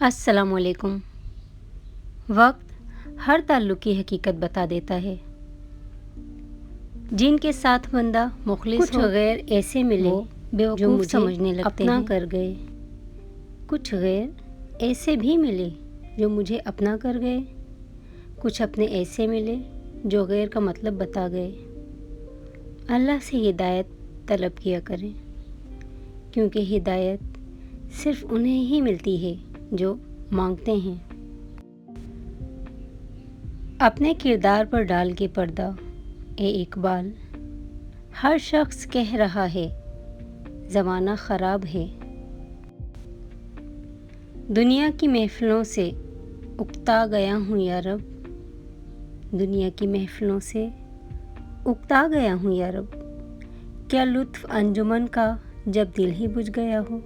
السلام علیکم۔ وقت ہر تعلق کی حقیقت بتا دیتا ہے۔ جن کے ساتھ بندہ مخلص ہو، غیر ایسے ملے جو مجھے سمجھنے لگتے اپنا کر گئے۔ کچھ غیر ایسے بھی ملے جو مجھے اپنا کر گئے۔ کچھ اپنے ایسے ملے جو غیر کا مطلب بتا گئے۔ اللہ سے ہدایت طلب کیا کریں، کیونکہ ہدایت صرف انہیں ہی ملتی ہے جو مانگتے ہیں۔ اپنے کردار پر ڈال کے پردہ، اے اقبال، ہر شخص کہہ رہا ہے زمانہ خراب ہے۔ دنیا کی محفلوں سے اکتا گیا ہوں یا رب، دنیا کی محفلوں سے اکتا گیا ہوں یا رب، کیا لطف انجمن کا جب دل ہی بجھ گیا ہو۔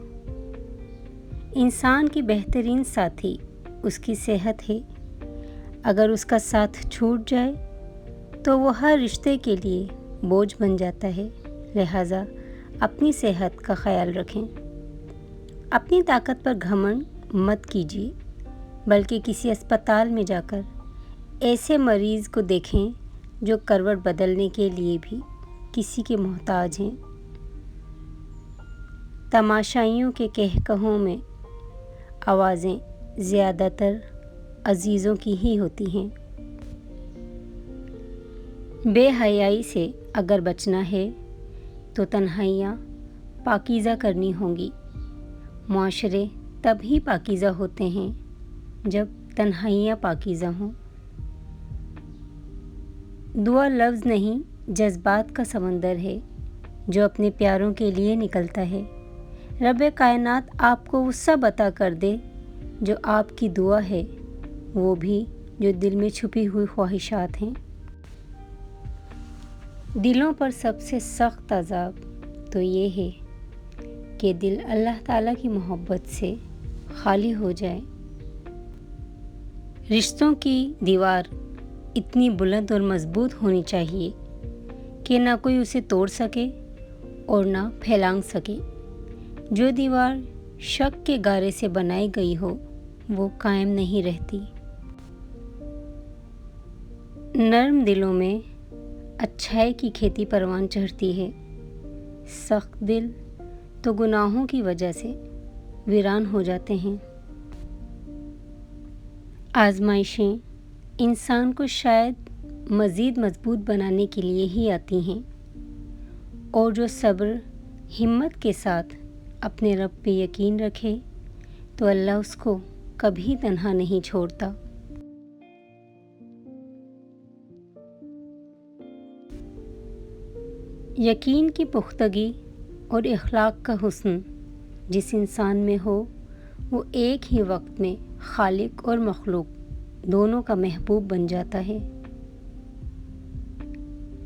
انسان کی بہترین ساتھی اس کی صحت ہے، اگر اس کا ساتھ چھوٹ جائے تو وہ ہر رشتے کے لیے بوجھ بن جاتا ہے۔ لہٰذا اپنی صحت کا خیال رکھیں۔ اپنی طاقت پر گھمنڈ مت کیجیے، بلکہ کسی اسپتال میں جا کر ایسے مریض کو دیکھیں جو کروٹ بدلنے کے لیے بھی کسی کے محتاج ہیں۔ تماشائیوں کے کہکہوں میں آوازیں زیادہ تر عزیزوں کی ہی ہوتی ہیں۔ بے حیائی سے اگر بچنا ہے تو تنہائیاں پاکیزہ کرنی ہوں گی۔ معاشرے تب ہی پاکیزہ ہوتے ہیں جب تنہائیاں پاکیزہ ہوں۔ دعا لفظ نہیں، جذبات کا سمندر ہے جو اپنے پیاروں کے لیے نکلتا ہے۔ رب کائنات آپ کو وہ سب عطا کر دے جو آپ کی دعا ہے، وہ بھی جو دل میں چھپی ہوئی خواہشات ہیں۔ دلوں پر سب سے سخت عذاب تو یہ ہے کہ دل اللہ تعالیٰ کی محبت سے خالی ہو جائے۔ رشتوں کی دیوار اتنی بلند اور مضبوط ہونی چاہیے کہ نہ کوئی اسے توڑ سکے اور نہ پھیلانگ سکے۔ جو دیوار شک کے گارے سے بنائی گئی ہو وہ قائم نہیں رہتی۔ نرم دلوں میں اچھائی کی کھیتی پروان چڑھتی ہے، سخت دل تو گناہوں کی وجہ سے ویران ہو جاتے ہیں۔ آزمائشیں انسان کو شاید مزید مضبوط بنانے کے لیے ہی آتی ہیں، اور جو صبر ہمت کے ساتھ اپنے رب پہ یقین رکھے تو اللہ اس کو کبھی تنہا نہیں چھوڑتا۔ یقین کی پختگی اور اخلاق کا حسن جس انسان میں ہو، وہ ایک ہی وقت میں خالق اور مخلوق دونوں کا محبوب بن جاتا ہے۔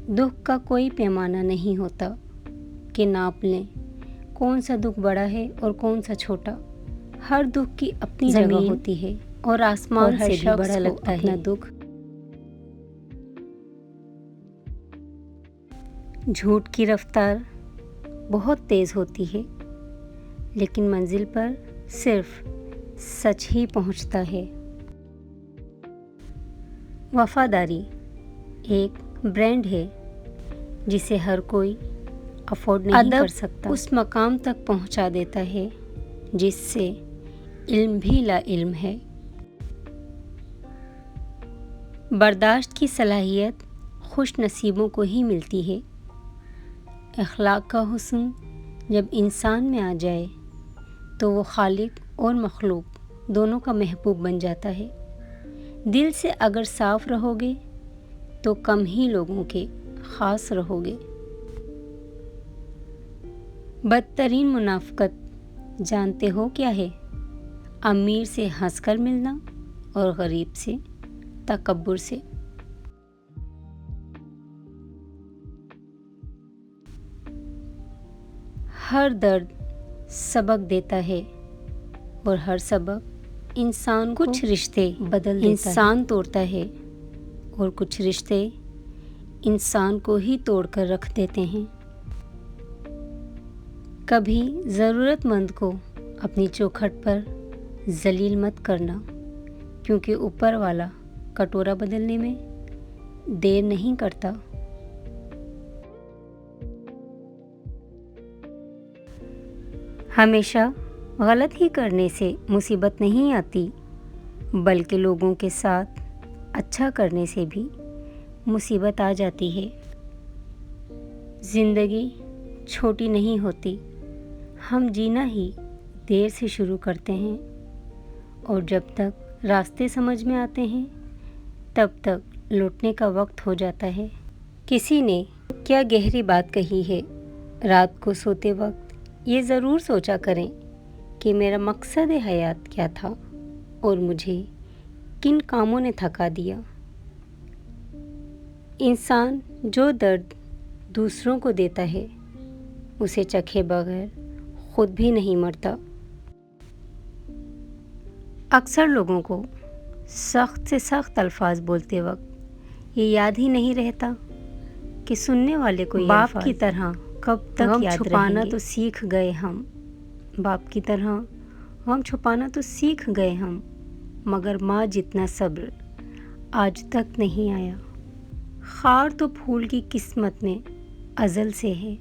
دکھ کا کوئی پیمانہ نہیں ہوتا کہ ناپ لیں کون سا دکھ بڑا ہے اور کون سا چھوٹا۔ ہر دکھ کی اپنی جگہ ہوتی ہے اور آسمان سے بھی بڑا لگتا ہے اپنا دکھ۔ جھوٹ کی رفتار بہت تیز ہوتی ہے، لیکن منزل پر صرف سچ ہی پہنچتا ہے۔ وفاداری ایک برانڈ ہے جسے ہر کوئی افورڈ نہیں کر سکتا۔ اس مقام تک پہنچا دیتا ہے جس سے علم بھی لا علم ہے۔ برداشت کی صلاحیت خوش نصیبوں کو ہی ملتی ہے۔ اخلاق کا حسن جب انسان میں آ جائے تو وہ خالق اور مخلوق دونوں کا محبوب بن جاتا ہے۔ دل سے اگر صاف رہو گے تو کم ہی لوگوں کے خاص رہو گے۔ بدترین منافقت جانتے ہو کیا ہے؟ امیر سے ہنس کر ملنا اور غریب سے تکبر سے۔ ہر درد سبق دیتا ہے اور ہر سبق انسان کو کچھ رشتے بدل دیتا ہے۔ انسان توڑتا ہے اور کچھ رشتے انسان کو ہی توڑ کر رکھ دیتے ہیں۔ کبھی ضرورت مند کو اپنی چوکھٹ پر ذلیل مت کرنا، کیونکہ اوپر والا کٹورا بدلنے میں دیر نہیں کرتا۔ ہمیشہ غلط ہی کرنے سے مصیبت نہیں آتی، بلکہ لوگوں کے ساتھ اچھا کرنے سے بھی مصیبت آ جاتی ہے۔ زندگی چھوٹی نہیں ہوتی، ہم جینا ہی دیر سے شروع کرتے ہیں، اور جب تک راستے سمجھ میں آتے ہیں تب تک لوٹنے کا وقت ہو جاتا ہے۔ کسی نے کیا گہری بات کہی ہے، رات کو سوتے وقت یہ ضرور سوچا کریں کہ میرا مقصد حیات کیا تھا اور مجھے کن کاموں نے تھکا دیا۔ انسان جو درد دوسروں کو دیتا ہے اسے چکھے بغیر خود بھی نہیں مرتا۔ اکثر لوگوں کو سخت سے سخت الفاظ بولتے وقت یہ یاد ہی نہیں رہتا کہ سننے والے کو باپ کی طرح کب تک یاد چھپانا تو سیکھ گئے ہم، باپ کی طرح غم چھپانا تو سیکھ گئے ہم، مگر ماں جتنا صبر آج تک نہیں آیا۔ خار تو پھول کی قسمت میں ازل سے ہے،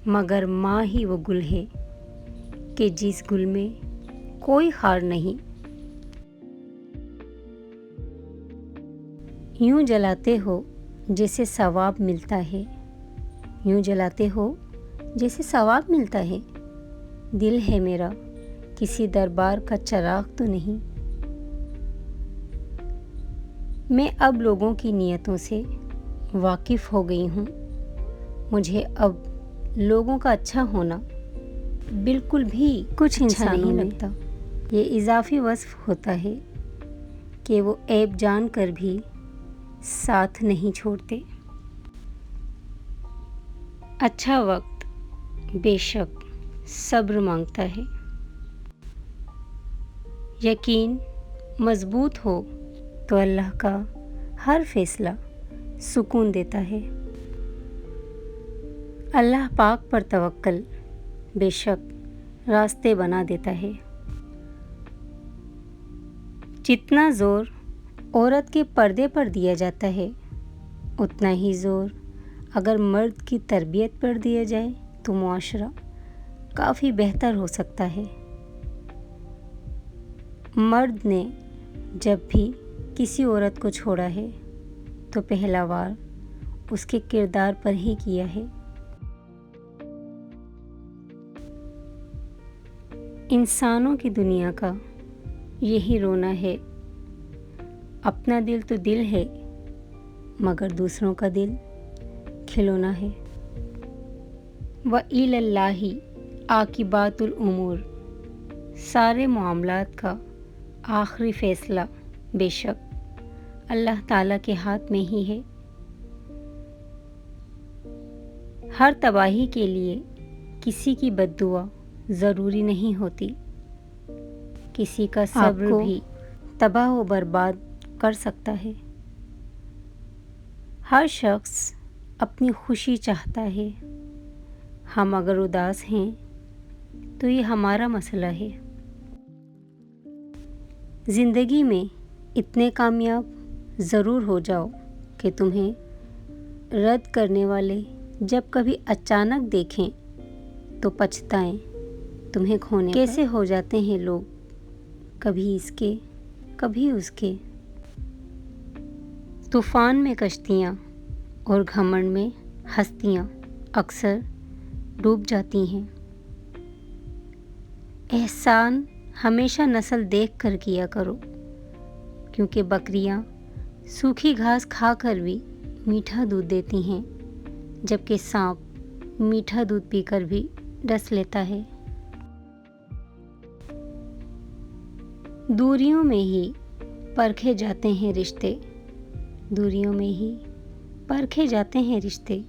مگر ماں ہی وہ گل ہے کہ جس گل میں کوئی خار نہیں۔ یوں جلاتے ہو جیسے ثواب ملتا ہے، یوں جلاتے ہو جیسے ثواب ملتا ہے، دل ہے میرا کسی دربار کا چراغ تو نہیں۔ میں اب لوگوں کی نیتوں سے واقف ہو گئی ہوں، مجھے اب لوگوں کا اچھا ہونا بالکل بھی کچھ اچھا نہیں لگتا۔ یہ اضافی وصف ہوتا ہے کہ وہ عیب جان کر بھی ساتھ نہیں چھوڑتے۔ اچھا وقت بے شک صبر مانگتا ہے، یقین مضبوط ہو تو اللہ کا ہر فیصلہ سکون دیتا ہے۔ اللہ پاک پر توکل بے شک راستے بنا دیتا ہے۔ جتنا زور عورت کے پردے پر دیا جاتا ہے اتنا ہی زور اگر مرد کی تربیت پر دیا جائے تو معاشرہ کافی بہتر ہو سکتا ہے۔ مرد نے جب بھی کسی عورت کو چھوڑا ہے تو پہلا وار اس کے کردار پر ہی کیا ہے۔ انسانوں کی دنیا کا یہی رونا ہے، اپنا دل تو دل ہے مگر دوسروں کا دل کھلونا ہے۔ وَإِلَى اللَّهِ عَاقِبَاتُ الْأُمُورِ، سارے معاملات کا آخری فیصلہ بے شک اللہ تعالیٰ کے ہاتھ میں ہی ہے۔ ہر تباہی کے لیے کسی کی بد دعا ضروری نہیں ہوتی، کسی کا صبر بھی تباہ و برباد کر سکتا ہے۔ ہر شخص اپنی خوشی چاہتا ہے، ہم اگر اداس ہیں تو یہ ہمارا مسئلہ ہے۔ زندگی میں اتنے کامیاب ضرور ہو جاؤ کہ تمہیں رد کرنے والے جب کبھی اچانک دیکھیں تو پچھتائیں تمہیں کھونے پر۔ کیسے ہو جاتے ہیں لوگ کبھی اس کے کبھی اس کے، طوفان میں کشتیاں اور گھمنڈ میں ہستیاں اکثر ڈوب جاتی ہیں۔ احسان ہمیشہ نسل دیکھ کر کیا کرو، کیونکہ بکریاں سوکھی گھاس کھا کر بھی میٹھا دودھ دیتی ہیں، جبکہ سانپ میٹھا دودھ پی کر بھی ڈس لیتا ہے۔ دوریوں میں ہی پرکھے جاتے ہیں رشتے، دوریوں میں ہی پرکھے جاتے ہیں رشتے،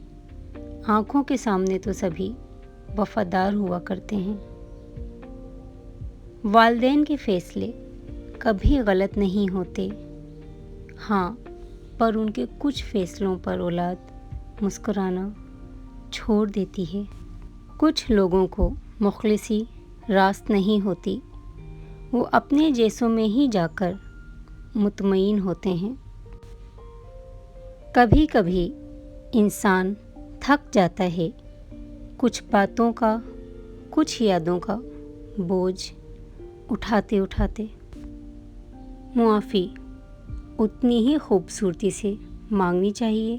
آنکھوں کے سامنے تو سبھی وفادار ہوا کرتے ہیں۔ والدین کے فیصلے کبھی غلط نہیں ہوتے، ہاں پر ان کے کچھ فیصلوں پر اولاد مسکرانا چھوڑ دیتی ہے۔ کچھ لوگوں کو مخلصی راست نہیں ہوتی، وہ اپنے جیسوں میں ہی جا کر مطمئن ہوتے ہیں۔ کبھی کبھی انسان تھک جاتا ہے، کچھ باتوں کا، کچھ یادوں کا بوجھ اٹھاتے اٹھاتے۔ معافی اتنی ہی خوبصورتی سے مانگنی چاہیے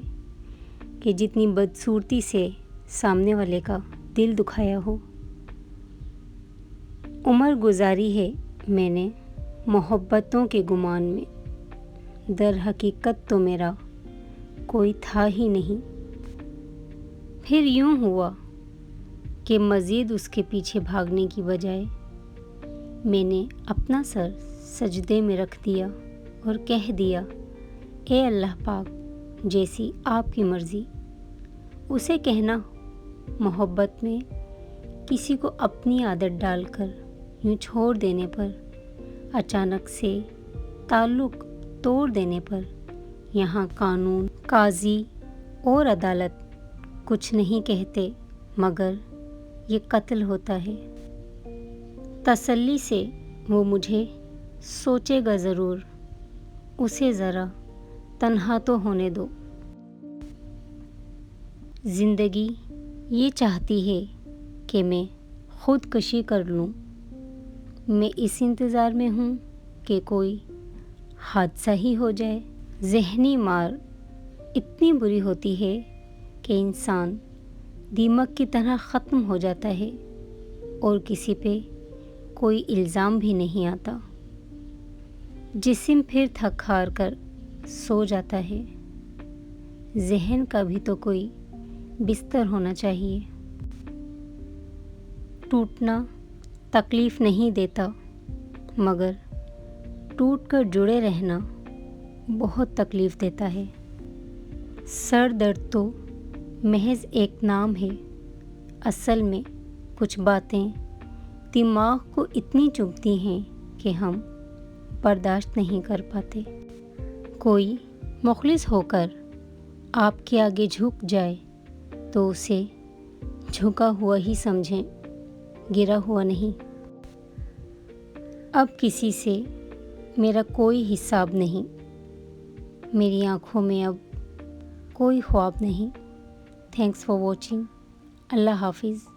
کہ جتنی بدصورتی سے سامنے والے کا دل دکھایا ہو۔ عمر گزاری ہے میں نے محبتوں کے گمان میں، در حقیقت تو میرا کوئی تھا ہی نہیں۔ پھر یوں ہوا کہ مزید اس کے پیچھے بھاگنے کی بجائے میں نے اپنا سر سجدے میں رکھ دیا اور کہہ دیا، اے اللہ پاک، جیسی آپ کی مرضی۔ اسے کہنا محبت میں کسی کو اپنی عادت ڈال کر یوں چھوڑ دینے پر، اچانک سے تعلق توڑ دینے پر، یہاں قانون، قاضی اور عدالت کچھ نہیں کہتے مگر یہ قتل ہوتا ہے۔ تسلی سے وہ مجھے سوچے گا ضرور، اسے ذرا تنہا تو ہونے دو۔ زندگی یہ چاہتی ہے کہ میں خودکشی کر لوں، میں اس انتظار میں ہوں کہ کوئی حادثہ ہی ہو جائے۔ ذہنی مار اتنی بری ہوتی ہے کہ انسان دیمک کی طرح ختم ہو جاتا ہے اور کسی پہ کوئی الزام بھی نہیں آتا۔ جسم پھر تھک ہار کر سو جاتا ہے، ذہن کا بھی تو کوئی بستر ہونا چاہیے۔ ٹوٹنا تکلیف نہیں دیتا مگر ٹوٹ کر جڑے رہنا بہت تکلیف دیتا ہے۔ سر درد تو محض ایک نام ہے، اصل میں کچھ باتیں دماغ کو اتنی چبھتی ہیں کہ ہم برداشت نہیں کر پاتے۔ کوئی مخلص ہو کر آپ کے آگے جھک جائے تو اسے جھکا ہوا ہی سمجھیں، گرا ہوا نہیں۔ اب کسی سے میرا کوئی حساب نہیں، میری آنکھوں میں اب کوئی خواب نہیں۔ Thanks for watching. اللہ حافظ۔